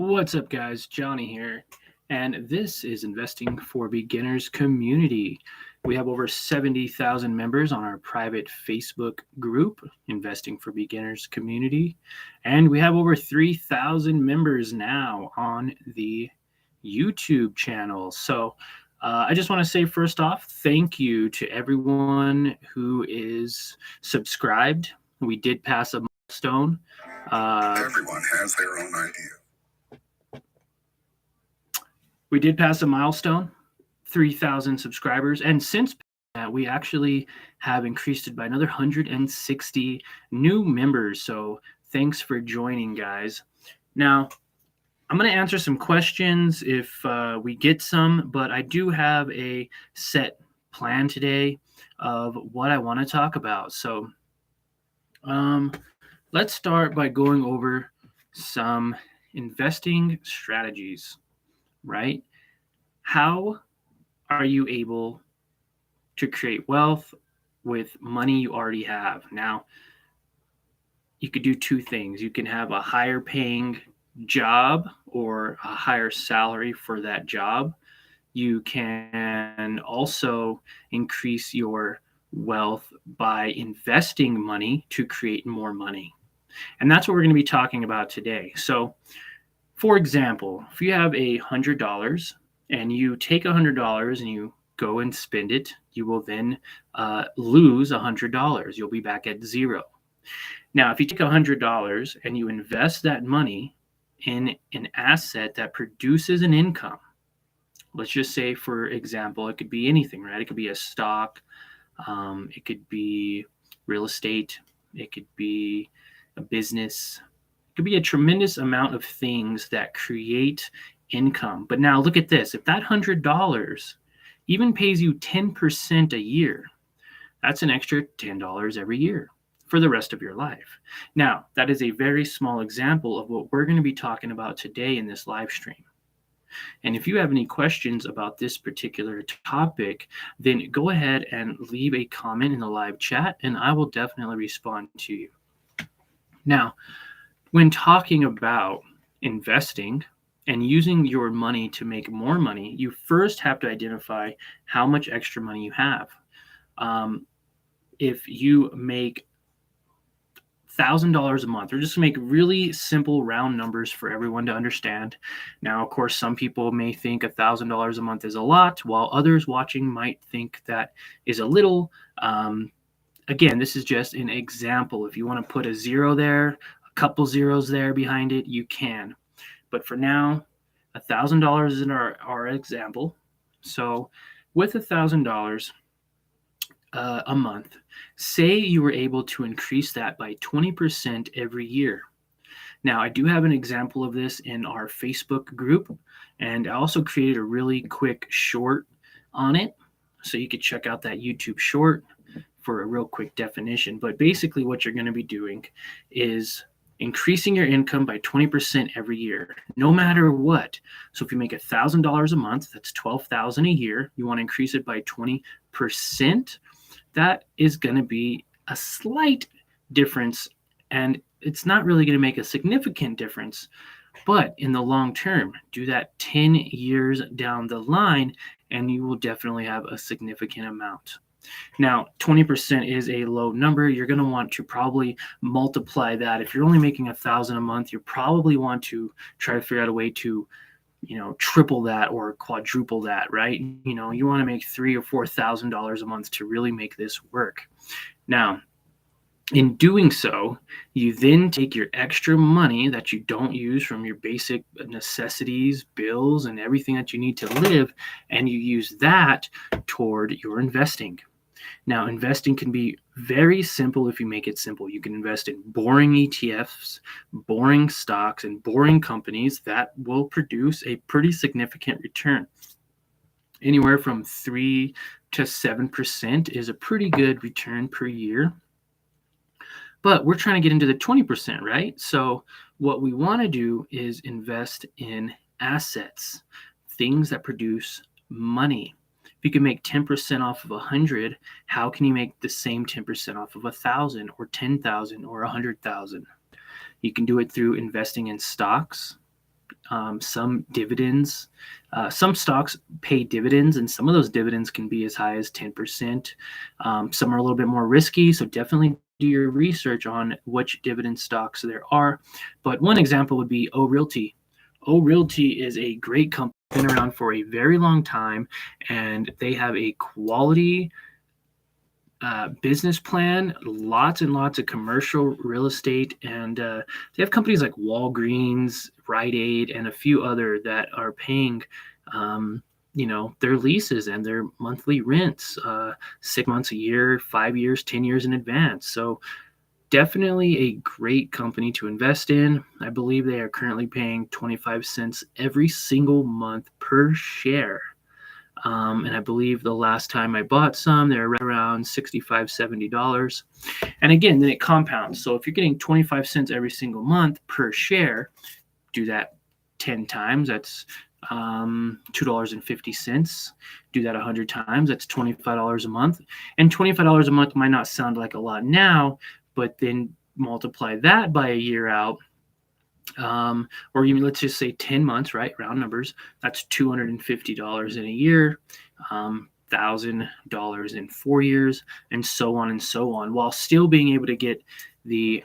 What's up, guys? Johnny here, and this is Investing for Beginners community. We have over 70,000 members on our private Facebook group, Investing for Beginners community, and we have over 3,000 members now on the YouTube channel. I just want to say first off, thank you to everyone who is subscribed. We did pass a milestone. Everyone has their own idea. We did pass a milestone, 3,000 subscribers. And since that, we actually have increased it by another 160 new members. So thanks for joining, guys. Now, I'm going to answer some questions if we get some, but I do have a set plan today of what I want to talk about. So let's start by going over some investing strategies, right? How are you able to create wealth with money you already have? Now, you could do two things. You can have a higher paying job or a higher salary for that job. You can also increase your wealth by investing money to create more money. And that's what we're going to be talking about today. So, for example, if you have $100 and you take $100 and you go and spend it, you will then lose $100. You'll be back at zero. Now, if you take $100 and you invest that money in an asset that produces an income, let's just say, for example, it could be anything, right? It could be a stock, it could be real estate, it could be a business. It could be a tremendous amount of things that create income. But now look at this. If that $100 even pays you 10% a year, that's an extra $10 every year for the rest of your life. Now, that is a very small example of what we're going to be talking about today in this live stream. And if you have any questions about this particular topic, then go ahead and leave a comment in the live chat, and I will definitely respond to you. Now, when talking about investing and using your money to make more money, you first have to identify how much extra money you have. If you make $1,000 a month, or just to make really simple round numbers for everyone to understand. Now, of course, some people may think $1,000 a month is a lot, while others watching might think that is a little. Again, this is just an example. If you want to put a zero there, couple zeros there behind it, you can. But for now, $1,000 is in our example. So with $1,000 a month, say you were able to increase that by 20% every year. Now, I do have an example of this in our Facebook group, and I also created a really quick short on it. So you could check out that YouTube short for a real quick definition. But basically what you're going to be doing is increasing your income by 20% every year, no matter what. So if you make $1,000 a month, that's $12,000 a year. You want to increase it by 20%. That is going to be a slight difference, and it's not really going to make a significant difference. But in the long term, do that 10 years down the line, and you will definitely have a significant amount. Now, 20% is a low number. You're going to want to probably multiply that. If you're only making $1,000 a month, you probably want to try to figure out a way to, triple that or quadruple that, right? You want to make $3,000 or $4,000 a month to really make this work. Now, in doing so, you then take your extra money that you don't use from your basic necessities, bills, and everything that you need to live, and you use that toward your investing. Now, investing can be very simple if you make it simple. You can invest in boring ETFs, boring stocks, and boring companies that will produce a pretty significant return. Anywhere from 3 to 7% is a pretty good return per year. But we're trying to get into the 20%, right? So what we want to do is invest in assets, things that produce money. If you can make 10% off of 100, how can you make the same 10% off of 1,000 or 10,000 or 100,000? You can do it through investing in stocks. some dividends. Some stocks pay dividends, and some of those dividends can be as high as 10%. Some are a little bit more risky, so definitely do your research on which dividend stocks there are. But one example would be O Realty. O Realty is a great company, been around for a very long time, and they have a quality business plan, lots and lots of commercial real estate, and they have companies like Walgreens, Rite Aid, and a few other that are paying, their leases and their monthly rents 6 months a year, 5 years, 10 years in advance. So definitely a great company to invest in. I believe they are currently paying 25 cents every single month per share. And I believe the last time I bought some, they're around $65, $70. And again, then it compounds. So if you're getting 25 cents every single month per share, do that 10 times. That's $2.50. Do that 100 times. That's $25 a month. And $25 a month might not sound like a lot now, but then multiply that by a year out. Or even let's just say 10 months, right? Round numbers. That's $250 in a year, $1,000 in 4 years, and so on, while still being able to get the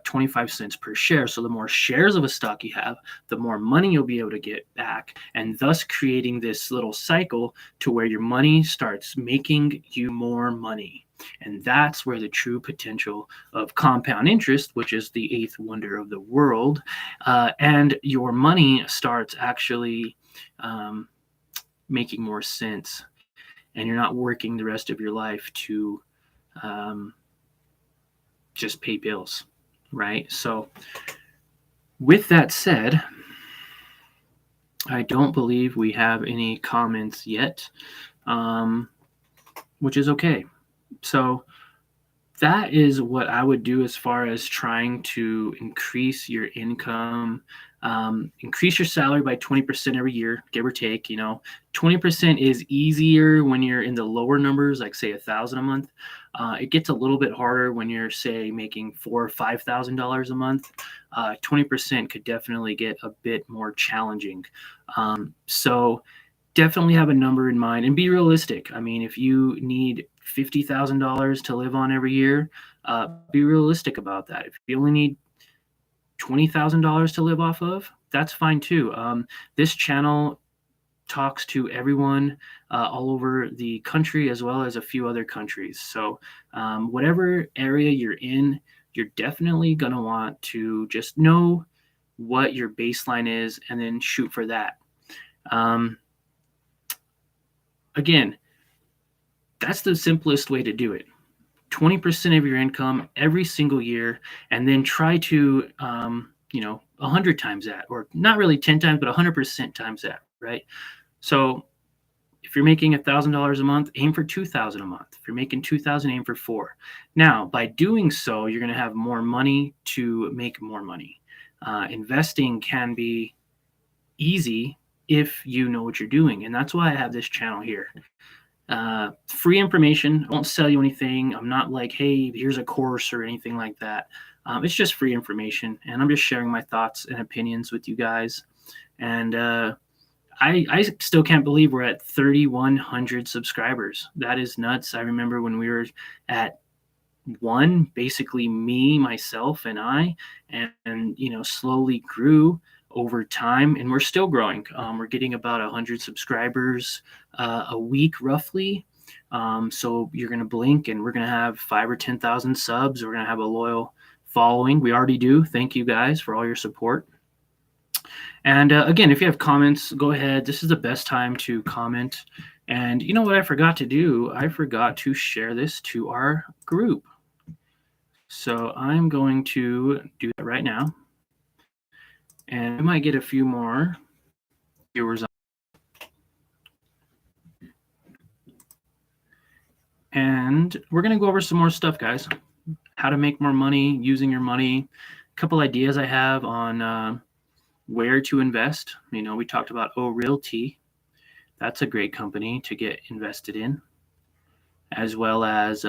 25 cents per share. So the more shares of a stock you have, the more money you'll be able to get back, and thus creating this little cycle to where your money starts making you more money. And that's where the true potential of compound interest, which is the eighth wonder of the world, and your money starts actually making more sense. And you're not working the rest of your life to just pay bills, right? So with that said, I don't believe we have any comments yet, which is okay. So that is what I would do as far as trying to increase your income, increase your salary by 20% every year, give or take. 20% is easier when you're in the lower numbers, like say $1,000 a month. It gets a little bit harder when you're, say, making $4,000 or $5,000 a month. 20% could definitely get a bit more challenging. So definitely have a number in mind and be realistic. I mean, if you need $50,000 to live on every year, be realistic about that. If you only need $20,000 to live off of, that's fine too. This channel talks to everyone all over the country as well as a few other countries. So whatever area you're in, you're definitely going to want to just know what your baseline is and then shoot for that. Again, that's the simplest way to do it. 20% of your income every single year, and then try to, 100 times that, or not really 10 times, but 100% times that, right? So if you're making $1,000 a month, aim for $2,000 a month. If you're making $2,000, aim for $4,000. Now, by doing so, you're going to have more money to make more money. Investing can be easy if you know what you're doing, and that's why I have this channel here. Free information. I won't sell you anything. I'm not like, hey, here's a course or anything like that. It's just free information, and I'm just sharing my thoughts and opinions with you guys. And I still can't believe we're at 3,100 subscribers. That is nuts. I remember when we were at one, basically me, myself, and I, and slowly grew over time, and we're still growing. We're getting about 100 subscribers a week, roughly. So you're going to blink, and we're going to have 5,000 or 10,000 subs. We're going to have a loyal following. We already do. Thank you guys for all your support. And again, if you have comments, go ahead. This is the best time to comment. And you know what I forgot to do? I forgot to share this to our group. So I'm going to do that right now. And I might get a few more viewers on. And we're going to go over some more stuff, guys. How to make more money using your money. A couple ideas I have on where to invest. We talked about O Realty. That's a great company to get invested in, as well as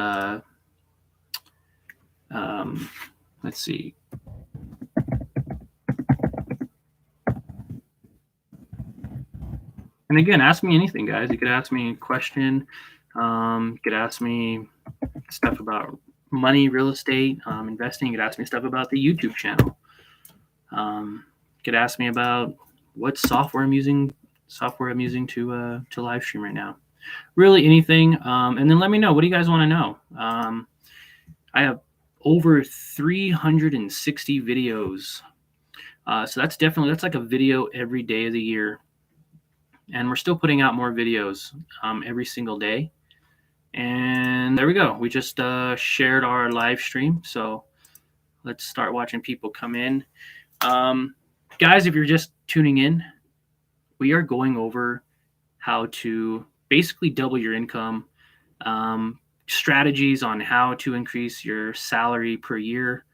let's see. And again, ask me anything, guys. You could ask me a question. You could ask me stuff about money, real estate, investing. You could ask me stuff about the YouTube channel. You could ask me about what software I'm using to live stream right now. Really anything. And then let me know, what do you guys want to know? I have over 360 videos. So that's like a video every day of the year. And we're still putting out more videos every single day. And there we go. We just shared our live stream. So let's start watching people come in. Guys, if you're just tuning in, we are going over how to basically double your income, strategies on how to increase your salary per year,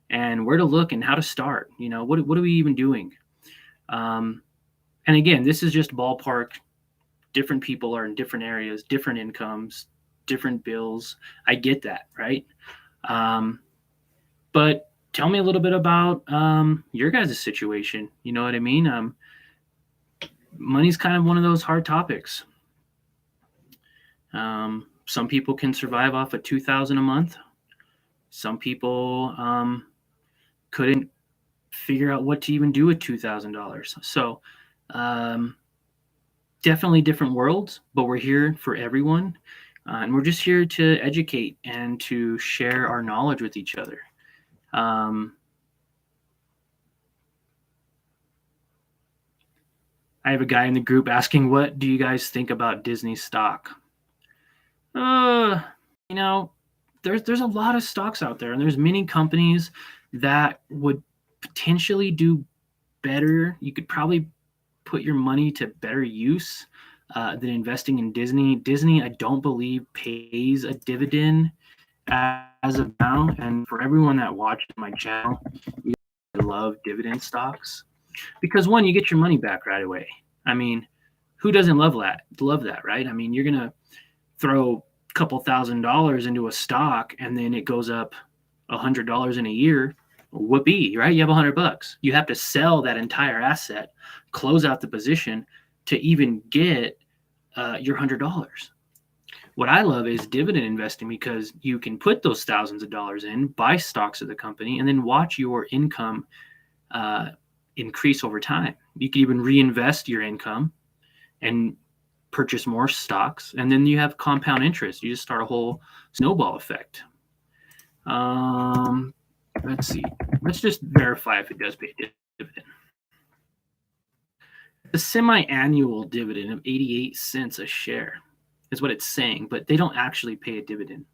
and where to look and how to start. What are we even doing? And again, this is just ballpark. Different people are in different areas, different incomes, different bills. I get that, right? But tell me a little bit about your guys' situation. You know what I mean? Money's kind of one of those hard topics. Some people can survive off of $2,000 a month. Some people couldn't figure out what to even do with $2,000. So definitely different worlds, but we're here for everyone. And we're just here to educate and to share our knowledge with each other. I have a guy in the group asking, what do you guys think about Disney stock? There's a lot of stocks out there, and there's many companies that would potentially do better. You could probably put your money to better use than investing in Disney. Disney, I don't believe, pays a dividend as of now. And for everyone that watches my channel, I love dividend stocks because one, you get your money back right away. I mean, who doesn't love that? Love that, right? I mean, you're gonna throw a couple $1,000s into a stock, and then it goes up $100 in a year. Whoopee, right? You have $100. You have to sell that entire asset, close out the position to even get your $100. What I love is dividend investing because you can put those thousands of dollars in, buy stocks of the company, and then watch your income increase over time. You can even reinvest your income and purchase more stocks, and then you have compound interest. You just start a whole snowball effect. Let's see. Let's just verify if it does pay dividend. The semi-annual dividend of 88 cents a share is what it's saying, but they don't actually pay a dividend.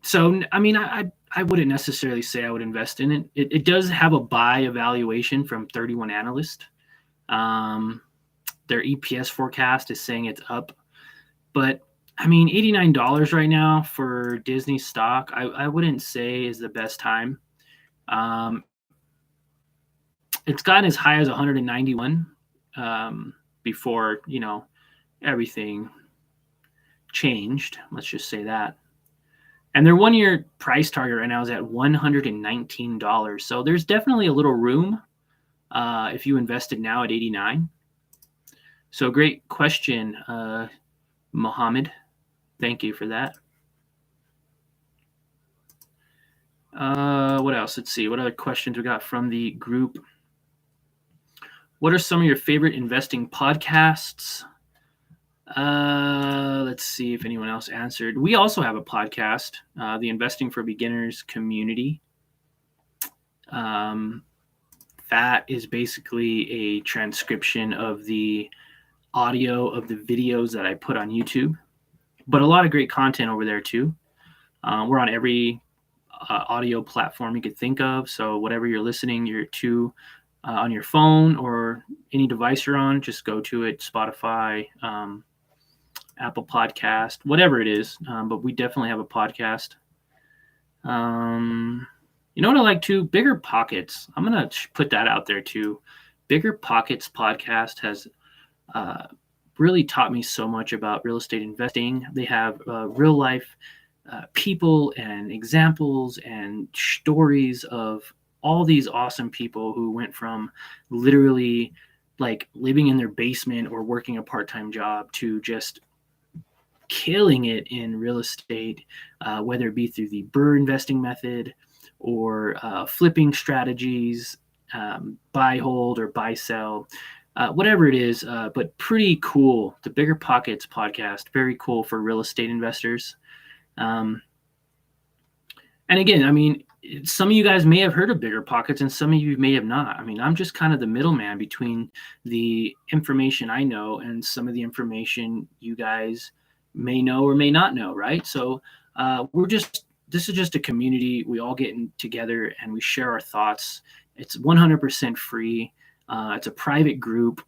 So, I mean, I wouldn't necessarily say I would invest in it. It does have a buy evaluation from 31 analysts. Their EPS forecast is saying it's up, but I mean, $89 right now for Disney stock, I wouldn't say is the best time. It's gotten as high as 191 before, everything changed. Let's just say that. And their 1 year price target right now is at $119. So there's definitely a little room if you invested now at 89. So great question, Mohammed. Thank you for that. What else? Let's see. What other questions we got from the group? What are some of your favorite investing podcasts? Let's see if anyone else answered. We also have a podcast, the Investing for Beginners community. That is basically a transcription of the audio of the videos that I put on YouTube, but a lot of great content over there too. We're on every audio platform you could think of. So whatever you're listening, you're to on your phone or any device you're on, just go to it, Spotify, Apple Podcast, whatever it is. But we definitely have a podcast. You know what I like too? Bigger Pockets. I'm going to put that out there too. Bigger Pockets podcast has really taught me so much about real estate investing. They have real life people and examples and stories of all these awesome people who went from literally like living in their basement or working a part-time job to just killing it in real estate, whether it be through the BRRRR investing method or flipping strategies, buy, hold, or buy, sell, whatever it is. But pretty cool. The Bigger Pockets podcast, very cool for real estate investors. Um, and again, I mean, some of you guys may have heard of Bigger Pockets and some of you may have not. I mean, I'm just kind of the middleman between the information I know and some of the information you guys may know or may not know, right? So this is just a community. We all get together and we share our thoughts. It's 100% free. It's a private group.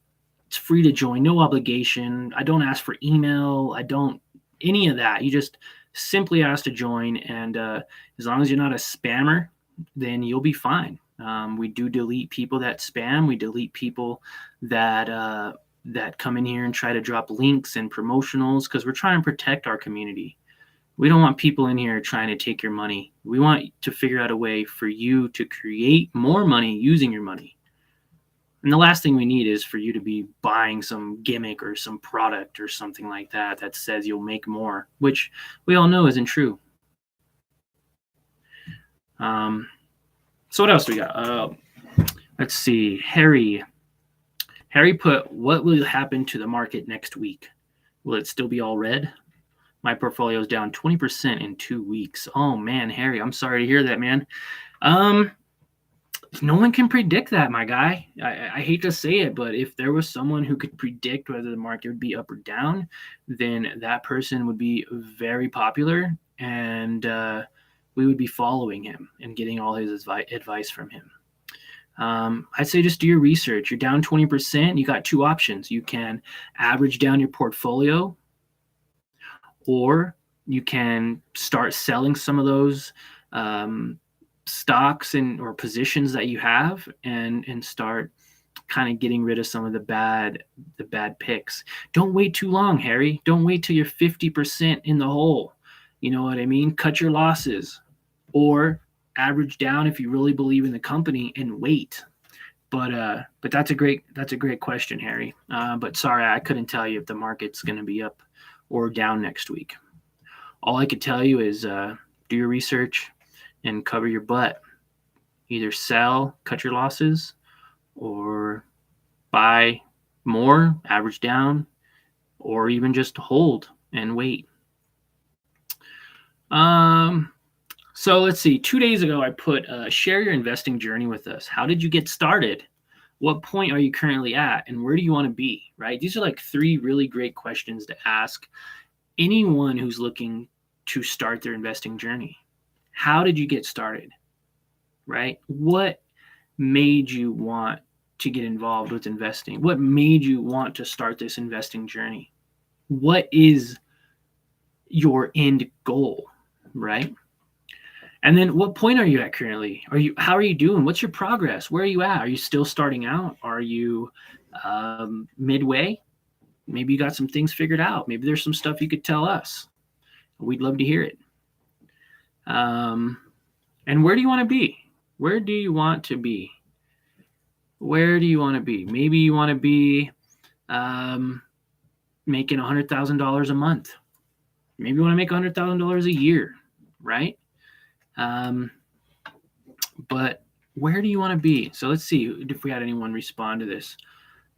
It's free to join, no obligation. I don't ask for email. I don't any of that. You just simply ask to join, and as long as you're not a spammer, then you'll be fine. We do delete people that spam. We delete people that that come in here and try to drop links and promotionals because we're trying to protect our community. We don't want people in here trying to take your money. We want to figure out a way for you to create more money using your money. And the last thing we need is for you to be buying some gimmick or some product or something like that that says you'll make more, which we all know isn't true. So what else do we got? Let's see. Harry put, what will happen to the market next week? Will it still be all red? My portfolio is down 20% in 2 weeks. Oh man, Harry, I'm sorry to hear that, man. No one can predict that, my guy. I hate to say it, but if there was someone who could predict whether the market would be up or down, then that person would be very popular, and we would be following him and getting all his advice from him. I'd say just do your research. You're down 20%. You got two options. You can average down your portfolio, or you can start selling some of those stocks or positions that you have and start kind of getting rid of some of the bad picks. Don't wait too long, Harry. Don't wait till you're 50% in the hole. You know what I mean? Cut your losses, or average down if you really believe in the company and wait. But that's a great question, Harry. But sorry, I couldn't tell you if the market's going to be up or down next week. All I could tell you is do your research and cover your butt. Either sell, cut your losses, or buy more, average down, or even just hold and wait. So let's see. 2 days ago, I put share your investing journey with us. How did you get started? What point are you currently at? And where do you want to be, right? These are like 3 really great questions to ask anyone who's looking to start their investing journey. How did you get started, right? What made you want to get involved with investing? What made you want to start this investing journey? What is your end goal, right? And then what point are you at currently? How are you doing? What's your progress? Where are you at? Are you still starting out? Are you midway? Maybe you got some things figured out. Maybe there's some stuff you could tell us. We'd love to hear it. And where do you want to be? Where do you want to be? Where do you want to be? Maybe you want to be making $100,000 a month. Maybe you want to make $100,000 a year, right? But where do you want to be? So let's see if we had anyone respond to this.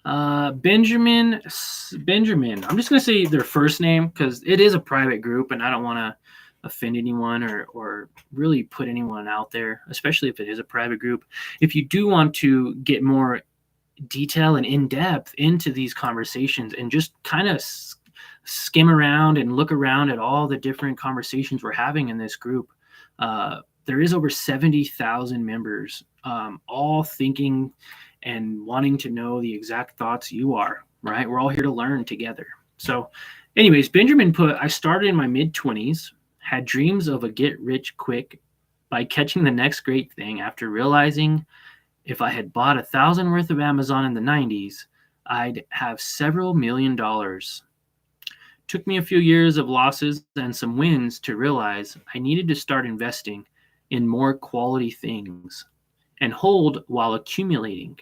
Benjamin. I'm just going to say their first name because it is a private group and I don't want to offend anyone or really put anyone out there, especially if it is a private group. If you do want to get more detail and in-depth into these conversations and just kind of skim around and look around at all the different conversations we're having in this group, there is over 70,000 members, all thinking and wanting to know the exact thoughts you are, right? We're all here to learn together. So anyways, Benjamin put, I started in my mid-20s, had dreams of a get rich quick by catching the next great thing after realizing if I had bought 1,000 worth of Amazon in the 90s, I'd have several $1 million. Took me a few years of losses and some wins to realize I needed to start investing in more quality things and hold while accumulating.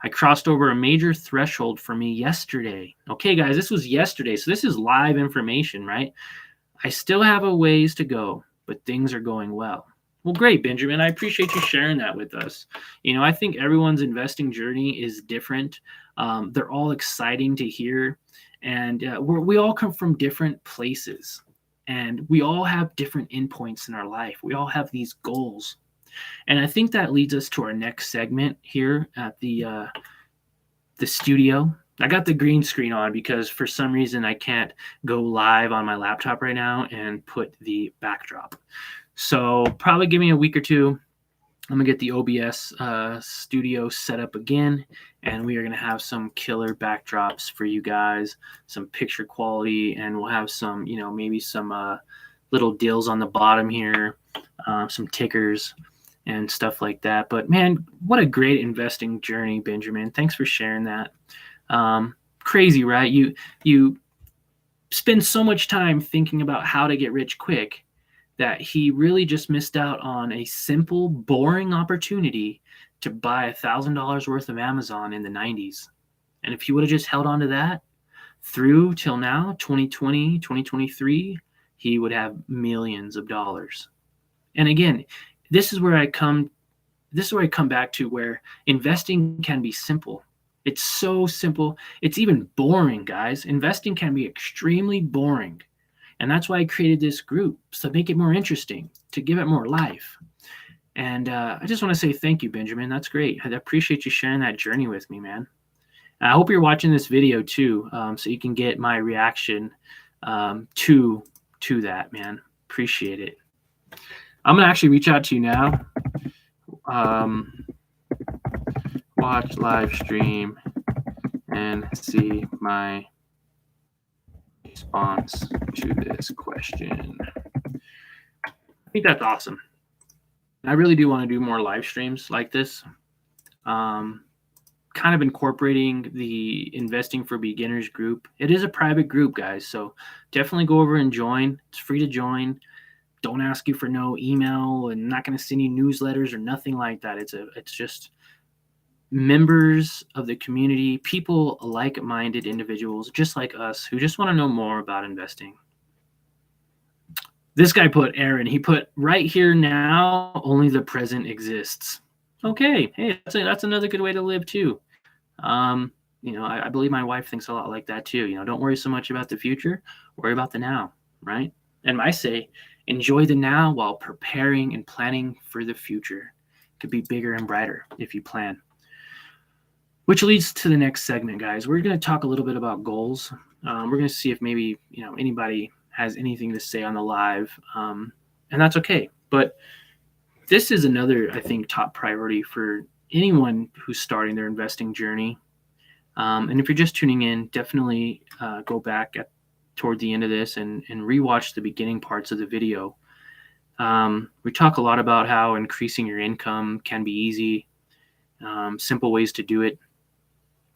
I crossed over a major threshold for me yesterday. Okay, guys, this was yesterday, so this is live information, right? I still have a ways to go, but things are going well. Well, great, Benjamin. I appreciate you sharing that with us. I think everyone's investing journey is different. They're all exciting to hear. And we all come from different places. And we all have different endpoints in our life. We all have these goals. And I think that leads us to our next segment here at the studio. I got the green screen on because for some reason I can't go live on my laptop right now and put the backdrop. So probably give me a week or two. I'm gonna get the OBS studio set up again, and we are gonna have some killer backdrops for you guys, some picture quality, and we'll have some, maybe some little deals on the bottom here, some tickers and stuff like that. But man, what a great investing journey, Benjamin. Thanks for sharing that. Crazy, right? You spend so much time thinking about how to get rich quick that he really just missed out on a simple, boring opportunity to buy $1,000 worth of Amazon in the 90s. And if he would have just held on to that through till now, 2020, 2023, he would have millions of dollars. And again, this is where I come back to where investing can be simple. It's so simple. It's even boring, guys. Investing can be extremely boring. And that's why I created this group, so to make it more interesting, to give it more life. And I just want to say thank you, Benjamin. That's great. I appreciate you sharing that journey with me, man. And I hope you're watching this video too, so you can get my reaction to that, man. Appreciate it. I'm going to actually reach out to you now. Watch live stream and see my response to this question. I think that's awesome. I really do want to do more live streams like this. Kind of incorporating the Investing for Beginners group. It is a private group, guys, so definitely go over and join. It's free to join. Don't ask you for no email, and not going to send you newsletters or nothing like that. It's just members of the community, people like-minded individuals just like us who just want to know more about investing. This guy put, Aaron, he put right here now, only the present exists. Okay, hey, that's another good way to live too. I believe my wife thinks a lot like that too. Don't worry so much about the future, worry about the now, right? And I say, enjoy the now while preparing and planning for the future. It could be bigger and brighter if you plan. Which leads to the next segment, guys. We're going to talk a little bit about goals. We're going to see if maybe anybody has anything to say on the live, and that's okay. But this is another, I think, top priority for anyone who's starting their investing journey. And if you're just tuning in, definitely go back toward the end of this and rewatch the beginning parts of the video. We talk a lot about how increasing your income can be easy, simple ways to do it.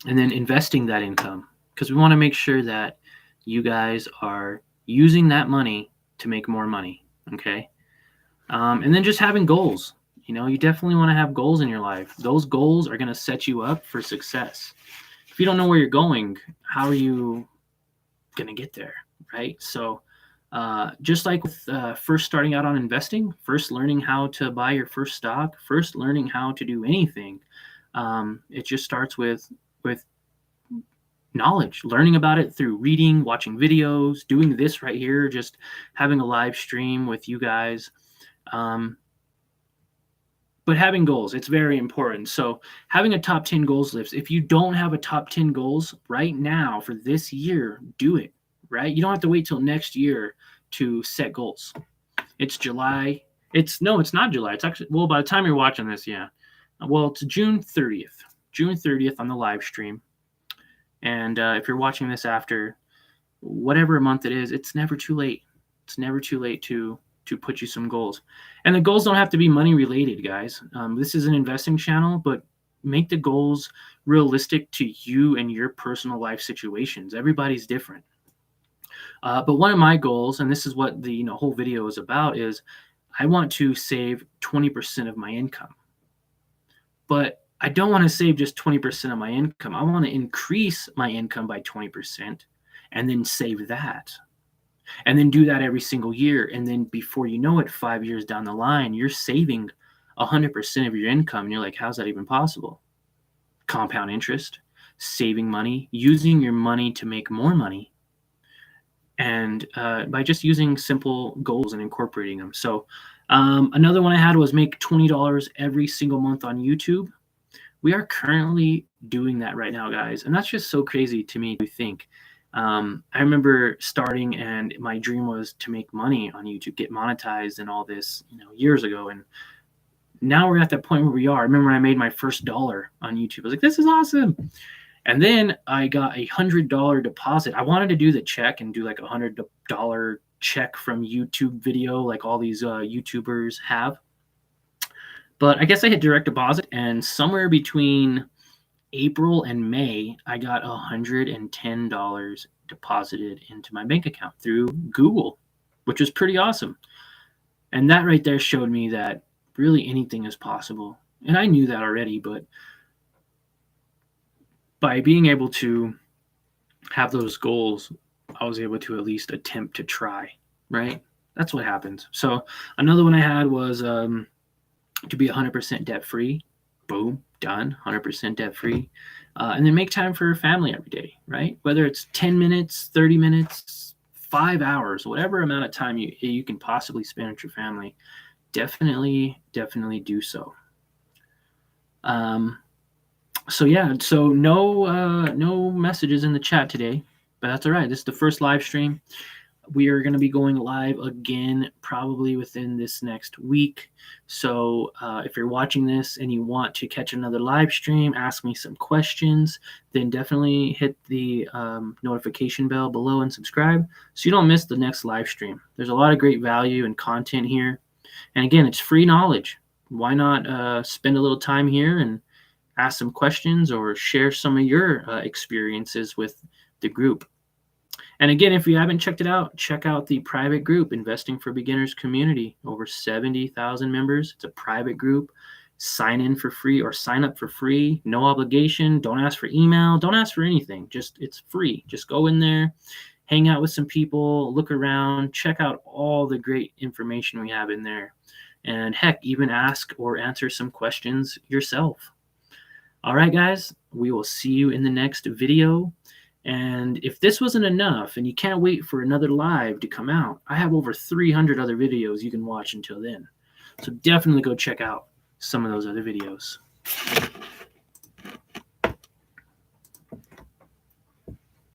And then investing that income, because we want to make sure that you guys are using that money to make more money, okay? And then just having goals. You definitely want to have goals in your life. Those goals are going to set you up for success. If you don't know where you're going, how are you going to get there, right? So just like with first starting out on investing, first learning how to buy your first stock, first learning how to do anything, it just starts with knowledge, learning about it through reading, watching videos, doing this right here, just having a live stream with you guys. But having goals, it's very important. So having a top 10 goals list, if you don't have a top 10 goals right now for this year, do it, right? You don't have to wait till next year to set goals. It's July. No, it's not July. It's actually, well, by the time you're watching this, yeah. Well, it's June 30th on the live stream. And if you're watching this after whatever month it is, it's never too late. It's never too late to put you some goals. And the goals don't have to be money related, guys. This is an investing channel, but make the goals realistic to you and your personal life situations. Everybody's different. But one of my goals, and this is what the whole video is about, is I want to save 20% of my income. But I don't want to save just 20% of my income. I want to increase my income by 20% and then save that. And then do that every single year. And then before you know it, 5 years down the line, you're saving 100% of your income. And you're like, how's that even possible? Compound interest, saving money, using your money to make more money. And by just using simple goals and incorporating them. So another one I had was make $20 every single month on YouTube. We are currently doing that right now, guys. And that's just so crazy to me to think. I remember starting and my dream was to make money on YouTube, get monetized and all this, years ago. And now we're at that point where we are. I remember I made my first dollar on YouTube. I was like, this is awesome. And then I got $100 deposit. I wanted to do the check and do like $100 check from YouTube video, like all these YouTubers have. But I guess I hit direct deposit, and somewhere between April and May, I got $110 deposited into my bank account through Google, which was pretty awesome. And that right there showed me that really anything is possible. And I knew that already, but by being able to have those goals, I was able to at least attempt to try, right? That's what happens. So another one I had was to be 100% debt free. Boom, done, 100% debt free. And then make time for family every day, right? Whether it's 10 minutes, 30 minutes, 5 hours, whatever amount of time you can possibly spend with your family, definitely do so. So yeah, so no messages in the chat today, but that's all right. This is the first live stream. We are going to be going live again probably within this next week. So if you're watching this and you want to catch another live stream, ask me some questions, then definitely hit the notification bell below and subscribe so you don't miss the next live stream. There's a lot of great value and content here. And again, it's free knowledge. Why not spend a little time here and ask some questions or share some of your experiences with the group. And again, if you haven't checked it out, check out the private group, Investing for Beginners Community. Over 70,000 members. It's a private group. Sign in for free or sign up for free. No obligation. Don't ask for email. Don't ask for anything. It's free. Just go in there, hang out with some people, look around, check out all the great information we have in there. And heck, even ask or answer some questions yourself. All right, guys, we will see you in the next video. And if this wasn't enough and you can't wait for another live to come out, I have over 300 other videos you can watch until then. So definitely go check out some of those other videos.